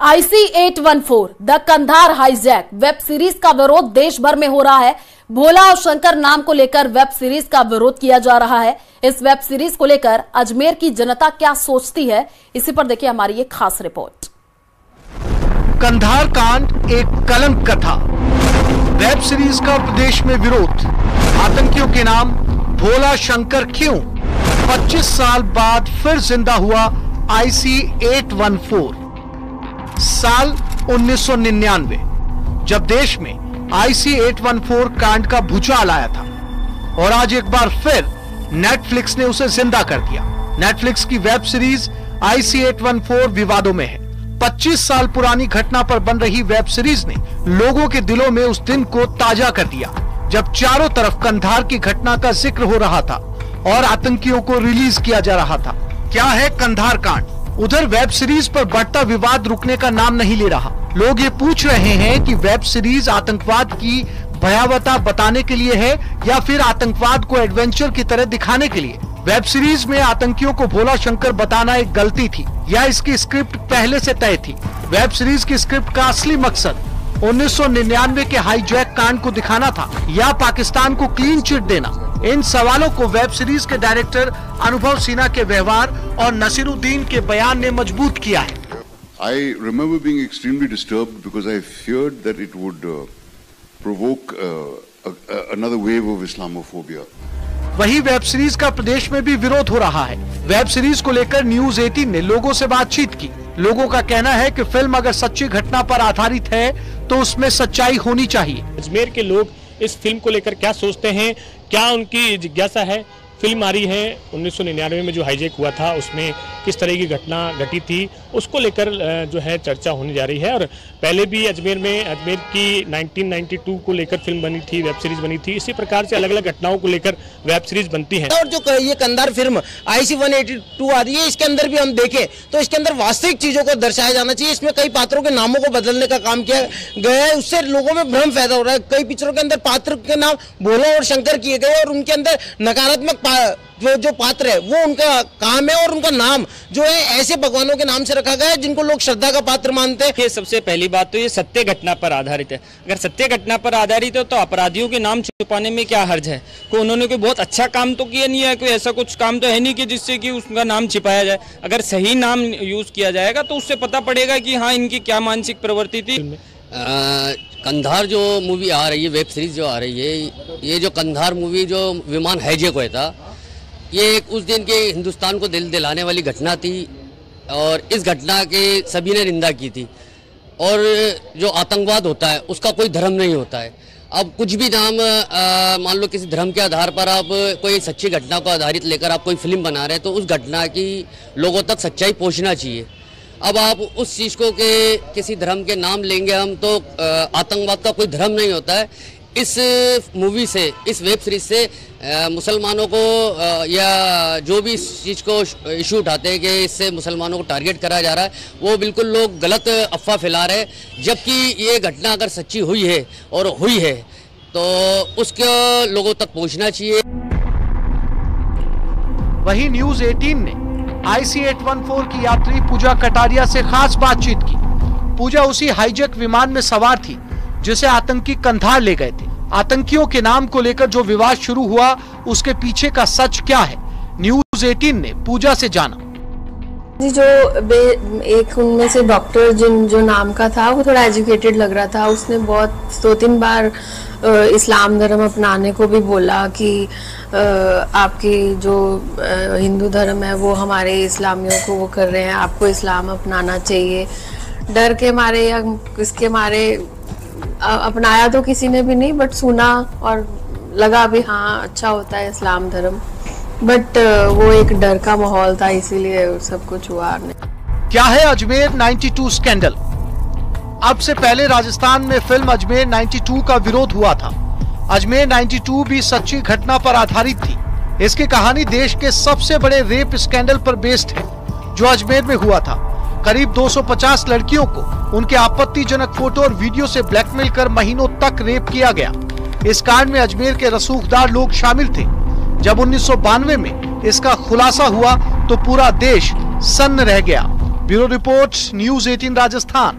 IC-814 the Kandahar hijack web series का विरोध देश भर में हो रहा है। भोला और शंकर नाम को लेकर वेब सीरीज का विरोध किया जा रहा है। इस वेब सीरीज को लेकर अजमेर की जनता क्या सोचती है, इसी पर देखिए हमारी ये खास रिपोर्ट। कंधार कांड एक कलंक कथा। वेब सीरीज का प्रदेश में विरोध। आतंकियों के नाम भोला शंकर क्यों? 25 साल बाद फिर जिंदा हुआ IC-814। साल 1999 जब देश में IC-814 कांड का भूचाल आया था और आज एक बार फिर नेटफ्लिक्स ने उसे जिंदा कर दिया। नेटफ्लिक्स की वेब सीरीज IC-814 विवादों में है। 25 साल पुरानी घटना पर बन रही वेब सीरीज ने लोगों के दिलों में उस दिन को ताजा कर दिया जब चारों तरफ कंधार की घटना का जिक्र हो रहा था और आतंकियों को रिलीज किया जा रहा था। क्या है कंधार कांड? उधर वेब सीरीज पर बढ़ता विवाद रुकने का नाम नहीं ले रहा। लोग ये पूछ रहे हैं कि वेब सीरीज आतंकवाद की भयावहता बताने के लिए है या फिर आतंकवाद को एडवेंचर की तरह दिखाने के लिए। वेब सीरीज में आतंकियों को भोला शंकर बताना एक गलती थी या इसकी स्क्रिप्ट पहले से तय थी? वेब सीरीज की स्क्रिप्ट का असली मकसद 1999 के हाईजैक कांड को दिखाना था या पाकिस्तान को क्लीन चिट देना? इन सवालों को वेब सीरीज के डायरेक्टर अनुभव सिन्हा के व्यवहार और नसीरुद्दीन के बयान ने मजबूत किया है। I remember being extremely disturbed because I feared that it would provoke another wave of Islamophobia. वही वेब सीरीज का प्रदेश में भी विरोध हो रहा है। वेब सीरीज को लेकर न्यूज 18 ने लोगों से बातचीत की। लोगों का कहना है कि फिल्म अगर सच्ची घटना पर आधारित है तो उसमें सच्चाई होनी चाहिए। अजमेर के लोग इस फिल्म को लेकर क्या सोचते हैं, क्या उनकी जिज्ञासा है? फिल्म आ रही है 1999 में जो हाईजैक हुआ था उसमें किस तरह की घटना घटी थी, उसको लेकर जो है चर्चा होने जा रही है। और पहले भी अजमेर की 1992 को लेकर फिल्म बनी थी, वेब सीरीज बनी थी। इसी प्रकार से अलग अलग घटनाओं को लेकर वेब सीरीज बनती हैं। और जो ये कंधार फिल्म IC-182 आ रही है, इसके अंदर भी हम देखें तो इसके अंदर वास्तविक चीजों को दर्शाया जाना चाहिए। इसमें कई पात्रों के नामों को बदलने का काम किया गया है, उससे लोगों में भ्रम पैदा हो रहा है। कई पिक्चरों के अंदर पात्र के नाम भोला और शंकर किए गए और उनके अंदर नकारात्मक जो पात्र है वो उनका काम है और उनका नाम जो है ऐसे भगवानों के नाम से रखा गया है जिनको लोग श्रद्धा का पात्र मानते हैं। ये सबसे पहली बात तो ये सत्य घटना पर आधारित है। अगर सत्य घटना पर आधारित है तो अपराधियों के नाम छुपाने में क्या हर्ज है? को उन्होंने कोई बहुत अच्छा काम तो किया नहीं है, कोई ऐसा कुछ काम तो है नहीं कि जिससे कि उसका नाम छिपाया जाए। अगर सही नाम यूज किया जाएगा तो उससे पता पड़ेगा कि हाँ इनकी क्या मानसिक प्रवृत्ति थी। कंधार जो मूवी आ रही है, वेब सीरीज जो आ रही है, ये जो कंधार मूवी जो विमान हाईजैक हुआ था, ये एक उस दिन के हिंदुस्तान को दिल दिलाने वाली घटना थी और इस घटना के सभी ने निंदा की थी। और जो आतंकवाद होता है उसका कोई धर्म नहीं होता है। अब कुछ भी नाम मान लो किसी धर्म के आधार पर आप कोई सच्ची घटना को आधारित लेकर आप कोई फिल्म बना रहे हैं तो उस घटना की लोगों तक सच्चाई पहुंचना चाहिए। अब आप उस चीज़ को के किसी धर्म के नाम लेंगे हम तो आतंकवाद का कोई धर्म नहीं होता है। इस मूवी से, इस वेब सीरीज से मुसलमानों को या जो भी इस चीज़ को इशू उठाते हैं कि इससे मुसलमानों को टारगेट करा जा रहा है, वो बिल्कुल लोग गलत अफवाह फैला रहे हैं। जबकि ये घटना अगर सच्ची हुई है और हुई है तो उसको लोगों तक पहुंचना चाहिए। वही न्यूज 18 ने IC-814 की यात्री पूजा कटारिया से खास बातचीत की। पूजा उसी हाईजैक विमान में सवार थी जिसे आतंकी कंधार ले गए थे। आतंकियों के नाम को लेकर जो विवाद शुरू हुआ उसके पीछे का सच क्या है, न्यूज 18 ने पूजा से जाना। जी, जो एक उनमें से डॉक्टर जो नाम का था वो थोड़ा एजुकेटेड लग रहा था। उसने बहुत 2-3 बार इस्लाम धर्म अपनाने को भी बोला कि आपकी जो हिंदू धर्म है वो हमारे इस्लामियों को वो कर रहे हैं, आपको इस्लाम अपनाना चाहिए। डर के मारे या किसके मारे अपनाया तो किसी ने भी नहीं, बट सुना और लगा भी हाँ अच्छा होता है इस्लाम धर्म, बट वो एक डर का माहौल था, इसीलिए सब कुछ हुआ। क्या है अजमेर 92 स्कैंडल? अब से पहले राजस्थान में फिल्म अजमेर 92 का विरोध हुआ था। अजमेर 92 भी सच्ची घटना पर आधारित थी। इसकी कहानी देश के सबसे बड़े रेप स्कैंडल पर बेस्ड है जो अजमेर में हुआ था। करीब 250 लड़कियों को उनके आपत्तिजनक फोटो और वीडियो से ब्लैकमेल कर महीनों तक रेप किया गया। इस कांड में अजमेर के रसूखदार लोग शामिल थे। जब 1992 में इसका खुलासा हुआ तो पूरा देश सन्न रह गया। Bureau report, news 18 Rajasthan.